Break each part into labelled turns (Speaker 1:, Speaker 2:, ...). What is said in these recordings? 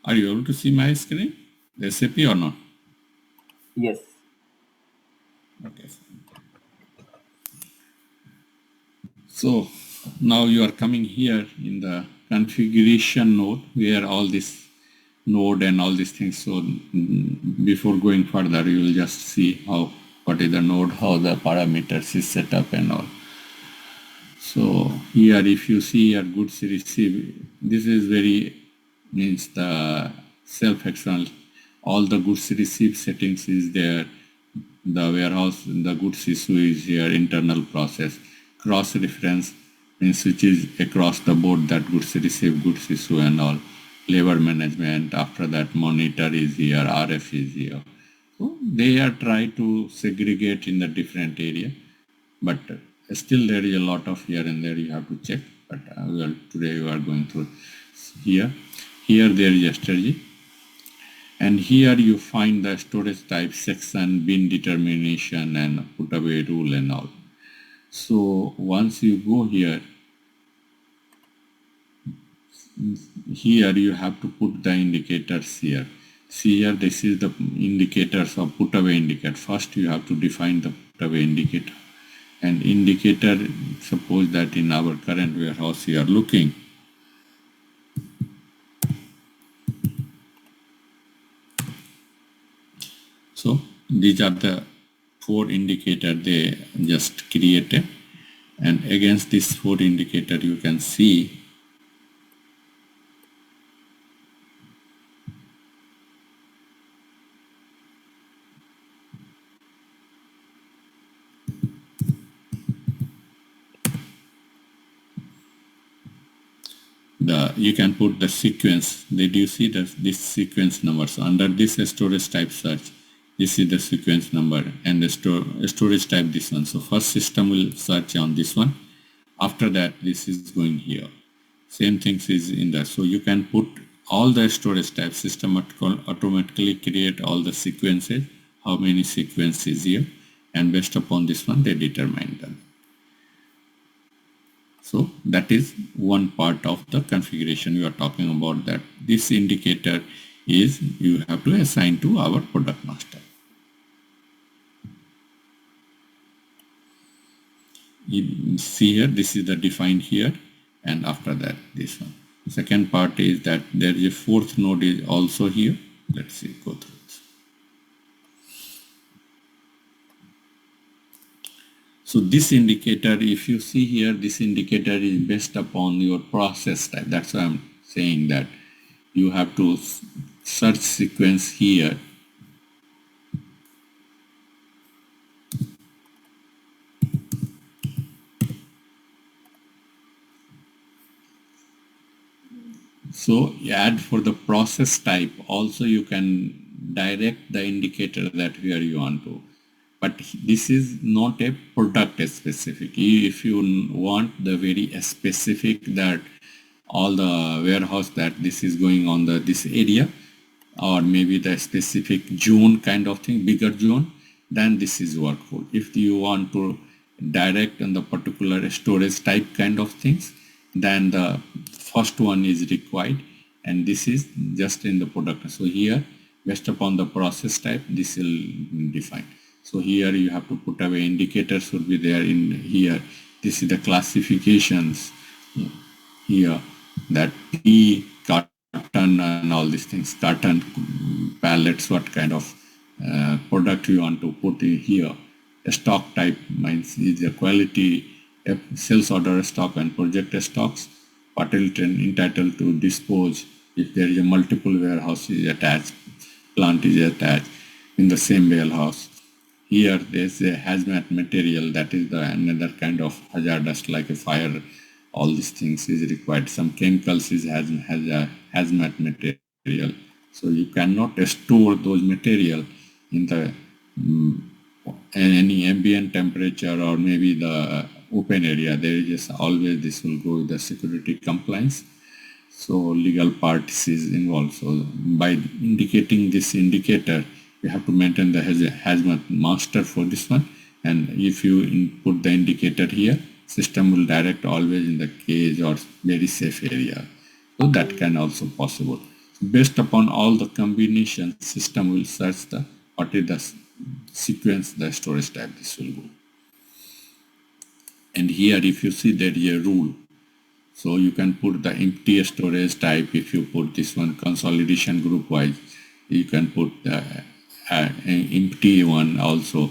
Speaker 1: Are you able to see my screen, the SAP or not?
Speaker 2: Yes.
Speaker 1: Okay. So now you are coming here in the configuration node where all this node and all these things. So before going further, you will just see what is the node, how the parameters is set up and all. So here, if you see your goods received, this is very means the self-external. All the goods received settings is there. The warehouse, the goods issue is here. Internal process, cross reference means which is across the board that goods received, goods issue and all. Labor management. After that, monitor is here. RF is here. So they are trying to segregate in the different area, but still there is a lot of here and there you have to check. But today we are going through here. Here there is a strategy, and here you find the storage type section, bin determination, and put away rule and all. So once you go here, you have to put the indicators here. See here, this is the indicators of put away indicator. First you have to define the put away indicator. And indicator, suppose that in our current warehouse you are looking. So these are the 4 indicators they just created. And against this 4 indicator, you can see you can put the sequence. Did you see this sequence number? So under this storage type search, this is the sequence number, and the storage type this one. So first system will search on this one. After that, this is going here. Same things is in there. So you can put all the storage types. System automatically create all the sequences, how many sequences here, and based upon this one, they determine them. So that is one part of the configuration we are talking about, that this indicator is you have to assign to our product master. You see here, this is the defined here, and after that this one. The second part is that there is a 4th node is also here. Let's see, go through this. So this indicator, if you see here, this indicator is based upon your process type. That's why I'm saying that you have to search sequence here. So add for the process type. Also you can direct the indicator that where you want to. But this is not a product specific. If you want the very specific that all the warehouse that this is going on this area, or maybe the specific zone kind of thing, bigger zone, then this is workful. If you want to direct on the particular storage type kind of things, then the first one is required, and this is just in the product. So here, based upon the process type, this will define. So here you have to put away indicators should be there in here. This is the classifications here, that P, carton and all these things, carton, pallets, what kind of product you want to put in here. A stock type means is the quality, sales order stock and project stocks, entitled to dispose if there is a multiple warehouse is attached, plant is attached in the same warehouse. Here there's a hazmat material, that is the another kind of hazardous like a fire. All these things is required. Some chemicals is hazmat material. So you cannot store those material in the any ambient temperature or maybe the open area. There is just always this will go with the security compliance. So legal parties is involved. So by indicating this indicator, you have to maintain the hazmat master for this one. And if you input the indicator here, system will direct always in the cage or very safe area. So that can also possible. Based upon all the combinations, system will search the what is the sequence, the storage type this will go. And here, if you see, there is a rule. So you can put the empty storage type. If you put this one consolidation group wise, you can put the empty one also.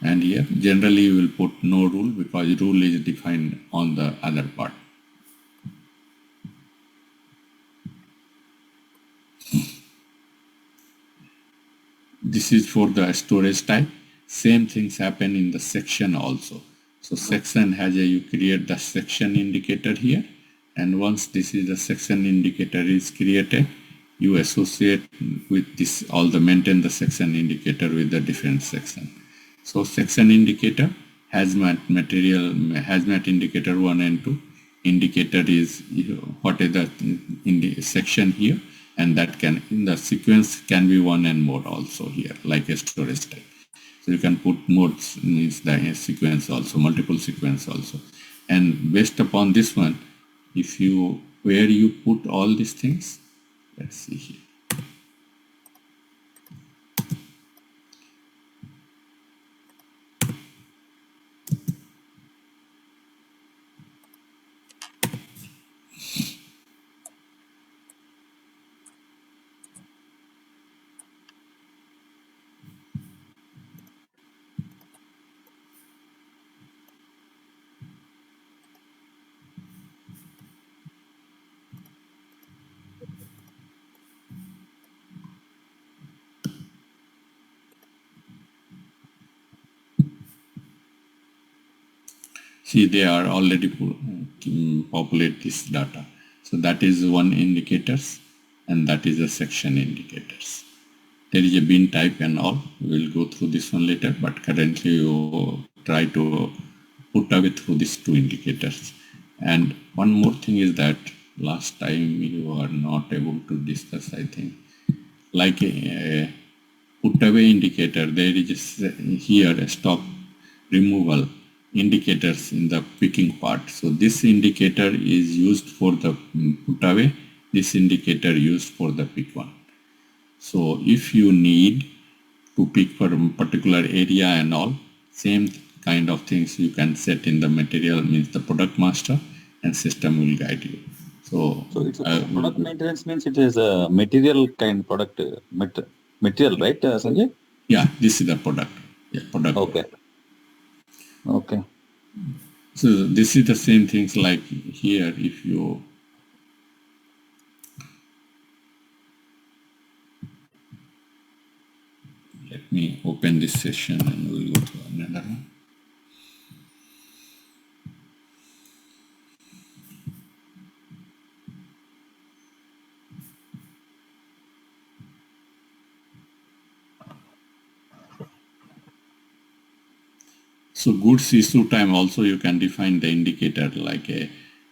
Speaker 1: And here, generally you will put no rule because rule is defined on the other part. This is for the storage type. Same things happen in the section also. So section has a, you create the section indicator here. And once this is the section indicator is created, you associate with this, all the maintain the section indicator with the different section. So section indicator, hazmat material, hazmat indicator 1 and 2. Indicator is what is the in the section here, and that can in the sequence can be one and more also here, like a storage type. So you can put modes means the sequence also, multiple sequence also. And based upon this one, if you where you put all these things, let's see here. See, they are already populate this data. So that is one indicators, and that is a section indicators. There is a bin type and all. We will go through this one later, but currently you try to put away through these two indicators. And one more thing is that last time you are not able to discuss, I think, like a put away indicator, there is here a stop removal indicators in the picking part. So this indicator is used for the put away, this indicator used for the pick one. So if you need to pick for a particular area and all, same kind of things you can set in the material, means the product master, and system will guide you. So
Speaker 2: it's product maintenance means it is a material kind product material, right, Sanjay?
Speaker 1: yeah, this is the product. Yeah, product.
Speaker 2: Okay. Okay.
Speaker 1: So this is the same things like here. If you let me open this session and we'll go to another one. So goods issue time also you can define the indicator like a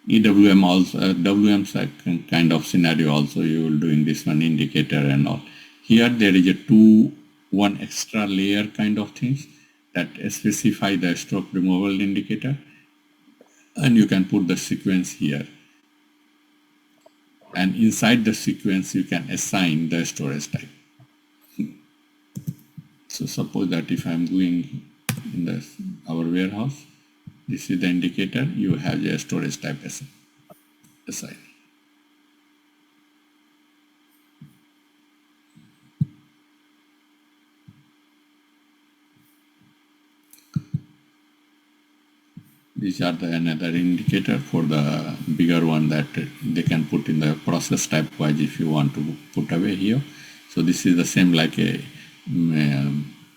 Speaker 1: EWM also WM kind of scenario also you will doing this one indicator and all. Here there is a one extra layer kind of things that specify the stroke removal indicator, and you can put the sequence here. And inside the sequence you can assign the storage type. So suppose that if I'm going in our warehouse, this is the indicator, you have a storage type assigned. These are the another indicator for the bigger one that they can put in the process type wise if you want to put away here. So this is the same like a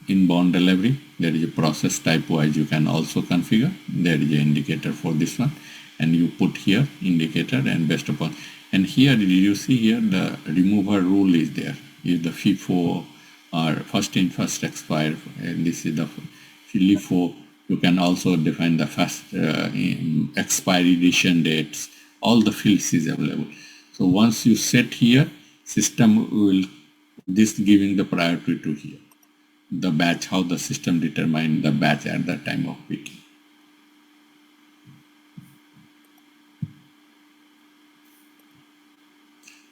Speaker 1: inbound delivery. There is a process type wise you can also configure. There is an indicator for this one, and you put here indicator and based upon. And here you see here the remover rule is there. Is the FIFO or first in first expire, and this is the LIFO. You can also define the first expiry edition dates. All the fields is available. So once you set here, system will this giving the priority to here. The batch, how the system determine the batch at the time of picking.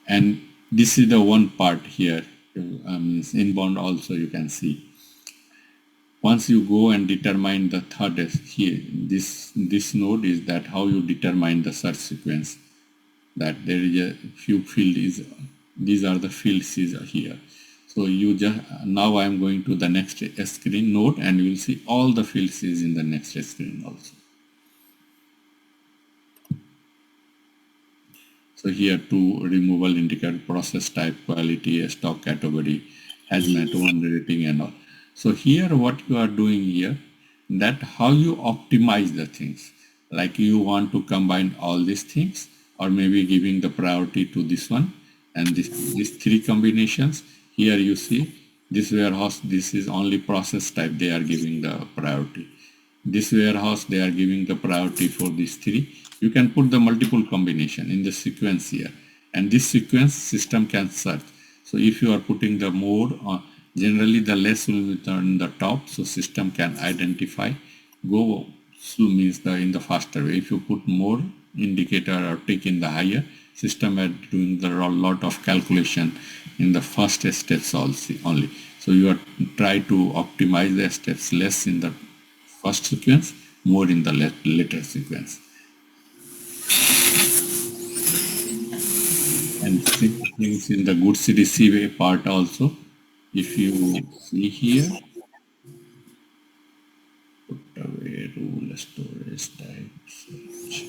Speaker 1: And this is the one part here. Inbound also you can see. Once you go and determine the third here, this node is that how you determine the search sequence. That there is a few fields. These are the fields is here. So you just now I am going to the next screen node, and you will see all the fields is in the next screen also. So here to removal indicator, process type, quality, stock category, hazmat, one rating and all. So here what you are doing here, that how you optimize the things. Like you want to combine all these things, or maybe giving the priority to this one and these three combinations. Here you see this warehouse, this is only process type they are giving the priority. This warehouse they are giving the priority for these three. You can put the multiple combination in the sequence here, and this sequence system can search. So if you are putting the more, generally the less will be on the top, so system can identify. Go slow means the in the faster way. If you put more indicator or tick in the higher, system are doing the lot of calculation in the first steps also only. So you are try to optimize the steps less in the first sequence, more in the later sequence. And same things in the goods receive part also. If you see here, put away rule storage type search.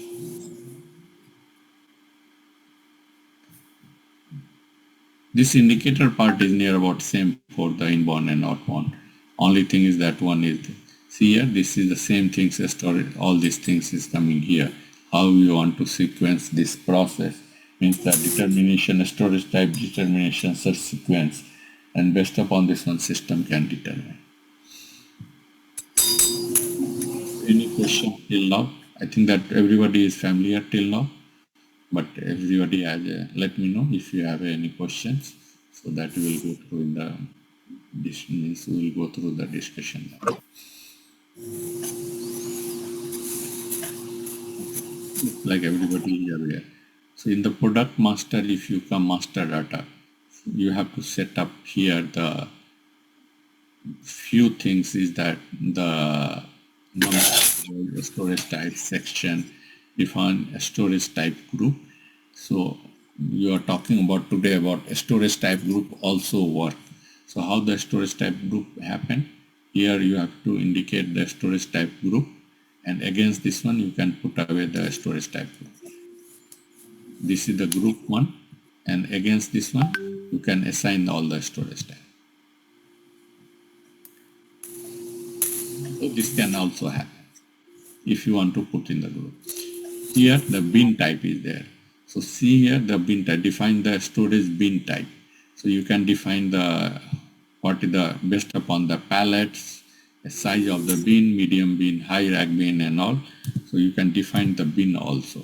Speaker 1: This indicator part is near about same for the inbound and outbound. Only thing is that one is, see here, this is the same things as storage, all these things is coming here. How you want to sequence this process means the determination, storage type determination, search sequence, and based upon this one system can determine. Any question till now? I think that everybody is familiar till now, but everybody has let me know if you have any questions, so that we will go through in the this means we will go through the discussion now. Like everybody is aware. So in the product master, if you come master data, you have to set up here the few things is that the storage type section, define a storage type group. So you are talking about today about a storage type group also work. So how the storage type group happen? Here you have to indicate the storage type group, and against this one you can put away the storage type group. This is the group one, and against this one you can assign all the storage type. So this can also happen if you want to put in the group. Here the bin type is there. So see here the bin type, define the storage bin type. So you can define the what is the based upon the pallets, the size of the bin, medium bin, high rack bin and all. So you can define the bin also.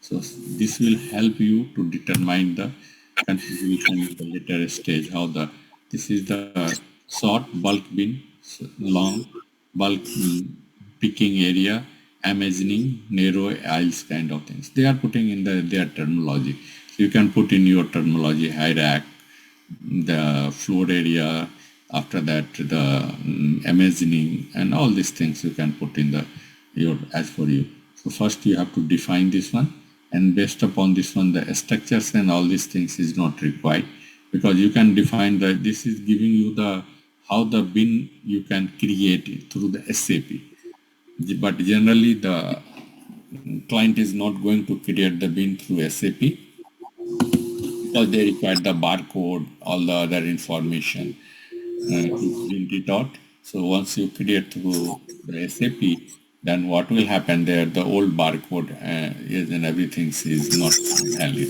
Speaker 1: So this will help you to determine the configuration in the later stage. How the this is the short bulk bin, long bulk picking area, imagining narrow aisles kind of things. They are putting in their terminology. So you can put in your terminology, high rack, the floor area, after that the imagining and all these things you can put in the your as for you. So first you have to define this one, and based upon this one the structures and all these things is not required, because you can define the this is giving you the how the bin you can create it through the SAP. But generally the client is not going to create the bin through SAP because they require the barcode, all the other information to print it out. So once you create through the SAP, then what will happen there? The old barcode is and everything is not valid.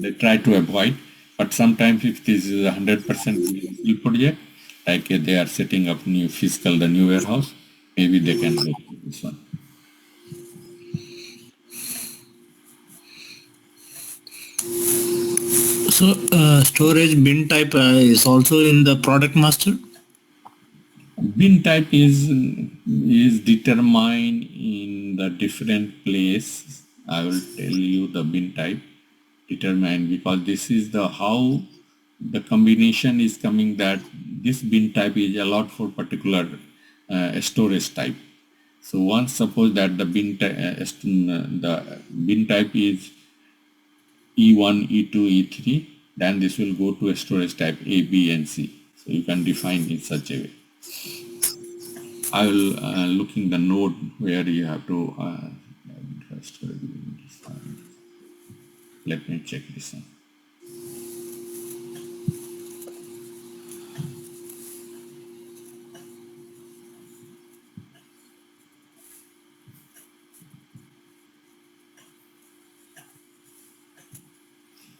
Speaker 1: They try to avoid, but sometimes if this is 100% project, like they are setting up new fiscal, the new warehouse, maybe they can go to this one.
Speaker 3: So storage bin type is also in the product master?
Speaker 1: Bin type is determined in the different place. I will tell you the bin type determined, because this is the how the combination is coming that this bin type is allowed for particular storage type. So once suppose that the the bin type is E1, E2, E3, then this will go to a storage type A, B, and C. So you can define in such a way. I will looking the node where you have to let me check this one.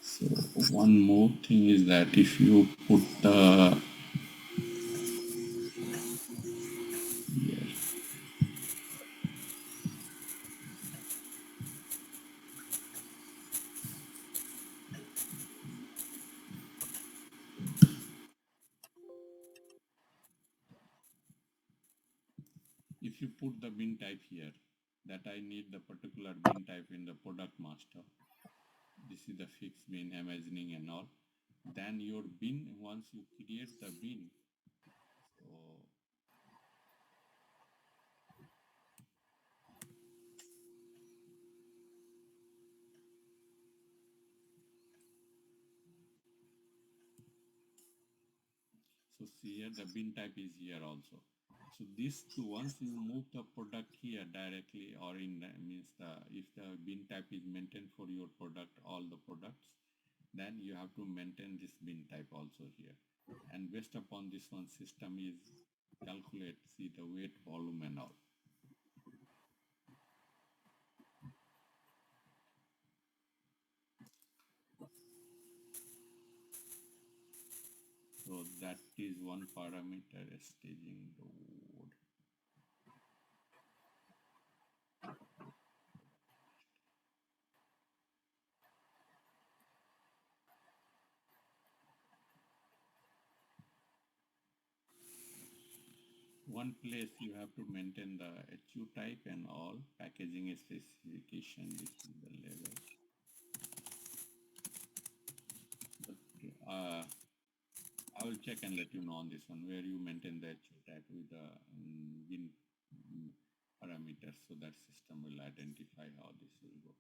Speaker 1: So one more thing is that if you put the here, if you put the bin type here, that I need the particular bin type in the product master. This is the fixed bin, imagining and all. Then your bin, once you create the bin, so so see here the bin type is here also. So this two, once you move the product here directly or in means the if the bin type is maintained for your product, all the products, then you have to maintain this bin type also here. And based upon this one, system is calculate, see the weight, volume and all. So that is one parameter, staging load. One place you have to maintain the HU type and all packaging specification. This is the level. But I will check and let you know on this one where you maintain the HU type with the bin parameters, so that system will identify how this will go.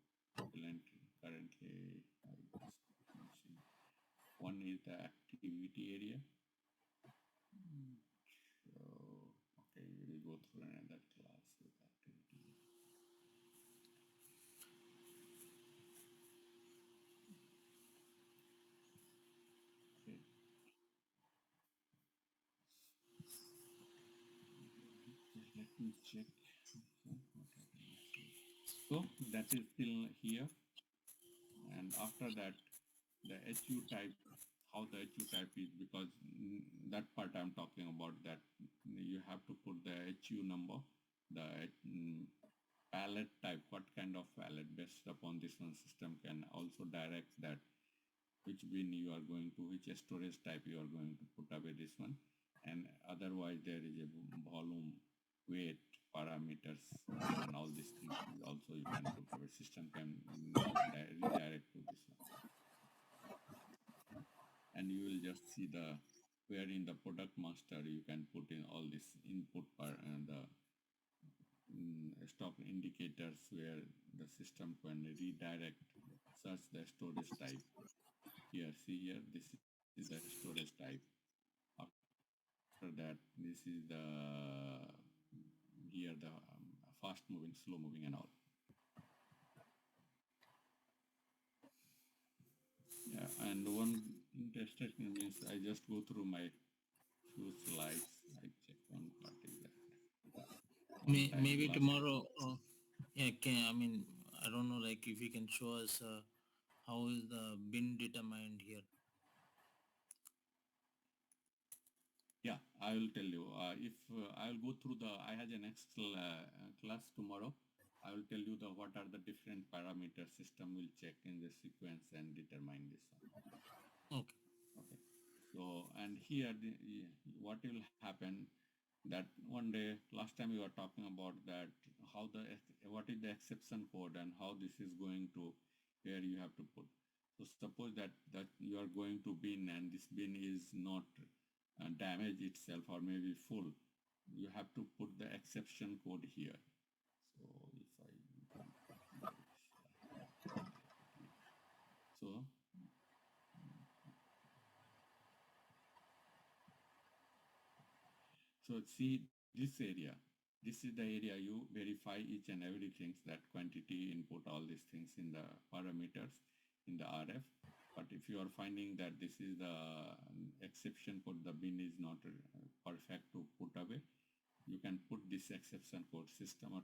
Speaker 1: Currently, one is the activity area. So, okay, we will go through another class with activity. Okay. Let me check. So that is still here. And after that, the HU type, how the HU type is, because that part I'm talking about, that you have to put the HU number, the pallet type, what kind of pallet, based upon this one system can also direct that which bin you are going to, which storage type you are going to put away this one. And otherwise there is a volume, weight, parameters, and all these things also you can put away. System can redirect to this one. And you will just see the where in the product master you can put in all this input and the stop indicators where the system can redirect search the storage type. Here, see here, this is the storage type. After that, this is the here the fast moving, slow moving and all. Yeah, and one interesting means I just go through my few slides. I check one part is that.
Speaker 3: Maybe tomorrow. Yeah, I mean, I don't know, like if you can show us how is the bin determined here.
Speaker 1: Yeah, I will tell you. If I will go through the, I have a next class tomorrow. I will tell you the what are the different parameters system will check in the sequence and determine this one.
Speaker 3: Okay.
Speaker 1: Okay. So, and here what will happen that one day, last time we were talking about that how the, what is the exception code and how this is going to, where you have to put. So suppose that you you are going to bin and this bin is not damaged itself or maybe full, you have to put the exception code here. So if I so see this area. This is the area you verify each and everything, that quantity, input, all these things in the parameters in the RF. But if you are finding that this is the exception code, the bin is not perfect to put away, you can put this exception code. System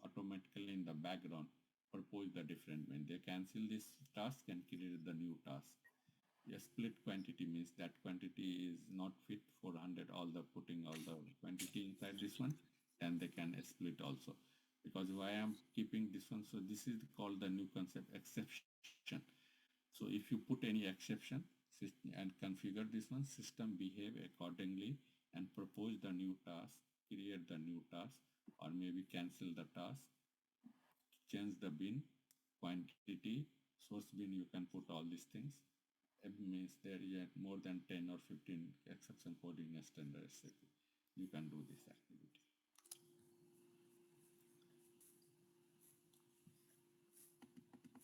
Speaker 1: automatically in the background propose the different bin. They cancel this task and create the new task. A split quantity means that quantity is not fit for 100, all the putting all the quantity inside this one, then they can split also. Because why I'm keeping this one, so this is called the new concept exception. So if you put any exception and configure this one, system behave accordingly and propose the new task, create the new task, or maybe cancel the task, change the bin, quantity, source bin, you can put all these things. It means there is more than 10 or 15 exception code in a standard SAP. You can do this activity.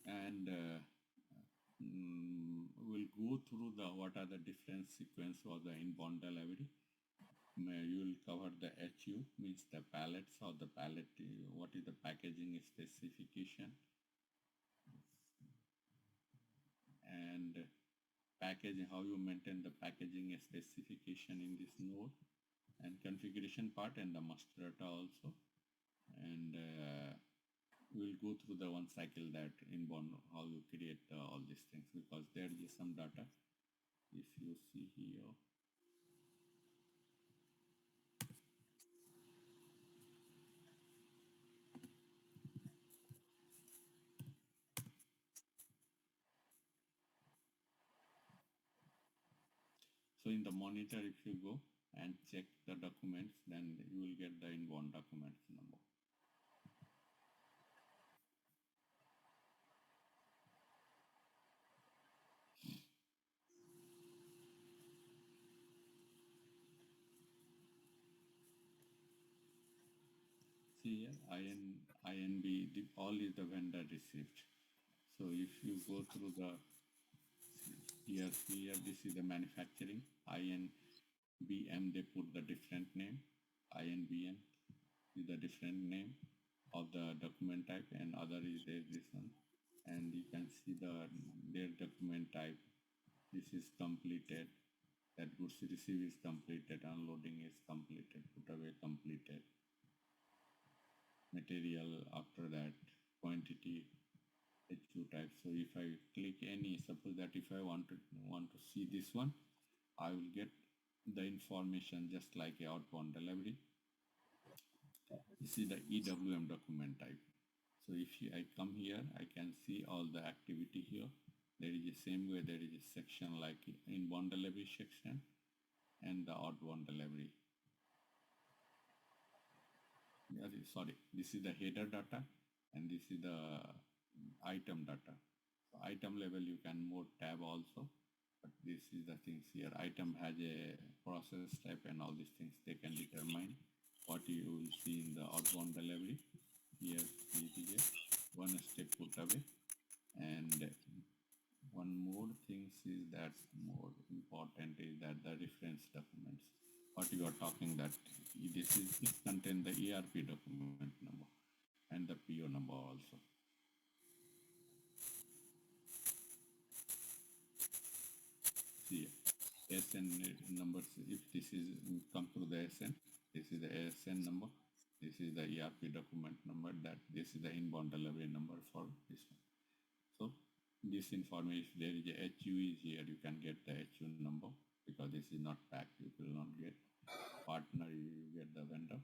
Speaker 1: And we'll go through the what are the different sequence of the inbound delivery. You will cover the HU, means the pallets or the pallet, what is the packaging specification, and packaging, how you maintain the packaging specification in this node, and configuration part and the master data also. And we'll go through the one cycle that inbound, how you create all these things, because there is some data. If you see here, so in the monitor, if you go and check the documents, then you will get the inbound documents number. See here, INB, all is the vendor received. So if you go through the here, this is the manufacturing, INBM, they put the different name, INBM is the different name of the document type, and other is there, this one. And you can see their document type. This is completed, that goods received is completed, unloading is completed, put away completed, material after that, quantity, HU type. So if I click any, suppose that if I want to see this one, I will get the information just like a outbound delivery. This is the EWM document type. So if I come here, I can see all the activity here. There is the same way, there is a section like inbound delivery section and the outbound delivery. Sorry, this is the header data and this is the item data. So item level you can more tab also, but this is the things here. Item has a process type and all these things they can determine what you will see in the outbound delivery. Here, one step put away, and one more things is that more important is that the reference documents. What you are talking that this contain the ERP document number and the PO number also. See SN numbers, if this is come through the SN, this is the SN number, this is the ERP document number, that this is the inbound delivery number for this one. So this information, if there is a HU is here, you can get the HU number, because this is not packed, you will not get. Partner, you get the vendor.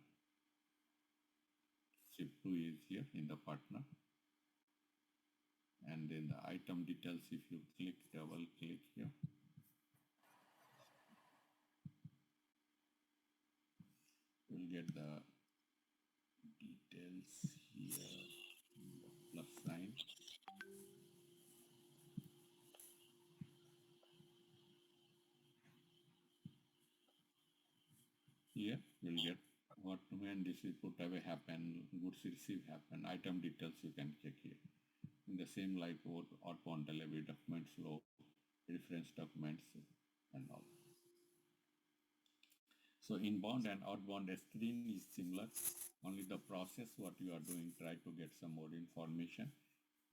Speaker 1: Ship to is here in the partner. And then the item details, if you click, double click here, you will get the details here, the plus sign. here, you'll get what when this is put away happen, goods receive happen, item details you can check here. In the same like what outbound delivery document flow, reference documents and all. So inbound and outbound screen is similar, only the process what you are doing, try to get some more information.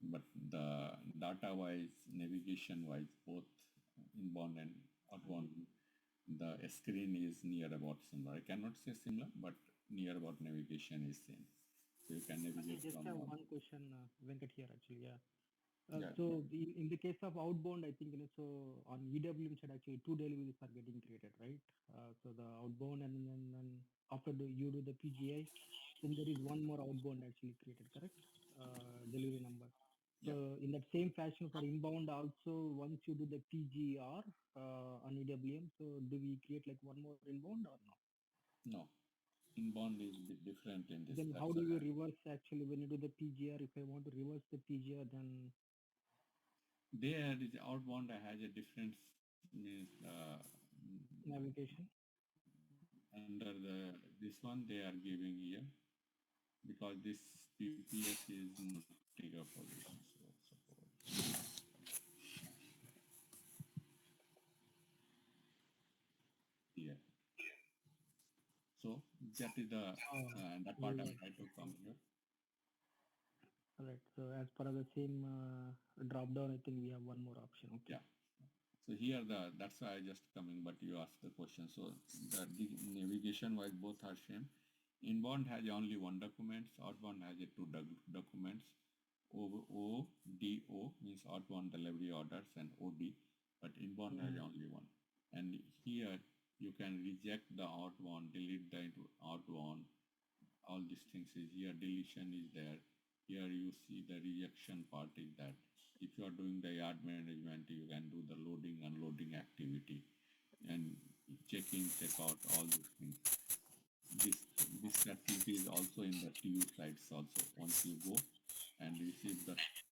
Speaker 1: But the data wise, navigation wise, both inbound and outbound, the screen is near about similar. I cannot say similar, but near about navigation is same. So you can
Speaker 4: I
Speaker 1: navigate
Speaker 4: just
Speaker 1: from
Speaker 4: have
Speaker 1: one.
Speaker 4: one question, Venkat here actually. Yeah.
Speaker 1: Yeah.
Speaker 4: So in the case of outbound, I think so on EWM side actually two deliveries are getting created, right? So the outbound and then after you do the PGI, then there is one more outbound actually created, correct? Delivery number.
Speaker 1: Yeah.
Speaker 4: So in that same fashion for inbound also, once you do the PGR on EWM, so do we create like one more inbound or no?
Speaker 1: No. Inbound is a bit different in this.
Speaker 4: Then how
Speaker 1: That's
Speaker 4: do you reverse actually when you do the PGR? If I want to reverse the PGR, then
Speaker 1: there is outbound has a different means
Speaker 4: navigation.
Speaker 1: under the this one they are giving here because this PPS is not trigger position. So suppose here. So that is the that part I'm trying to come here.
Speaker 4: Right. So as per the same drop down, I think we have one more option. Okay.
Speaker 1: Yeah. So here that's why I just coming, but you asked the question. So the navigation wise both are same. Inbound has only one document. Outbound has a two documents. ODO means outbound delivery orders and OD, but inbound has only one. And here you can reject the outbound, delete the outbound. All these things is here. Deletion is there. Here you see the rejection part is that if you are doing the yard management, you can do the loading, unloading activity and check in, check out, all these things. This facility is also in the TU sites also. Once you go and receive the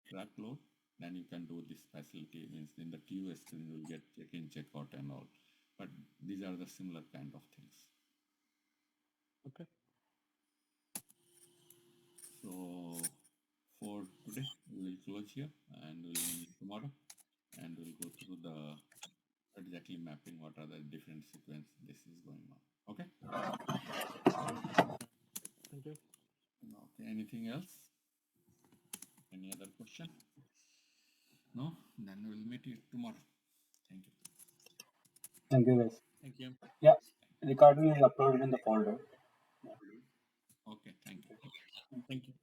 Speaker 1: truckload, then you can do this facility. Means in the TU screen you will get check in, check out and all. But these are the similar kind of things.
Speaker 4: Okay.
Speaker 1: So for today, we will close here and we'll meet tomorrow and we'll go through the exactly mapping what are the different sequence this is going on. Okay.
Speaker 4: Thank you.
Speaker 1: Okay. Anything else? Any other question? No? Then we'll meet you tomorrow. Thank you.
Speaker 5: Thank you, guys.
Speaker 3: Thank you.
Speaker 5: Yeah, recording is uploaded in the folder.
Speaker 1: Okay. Thank you.
Speaker 3: Thank you.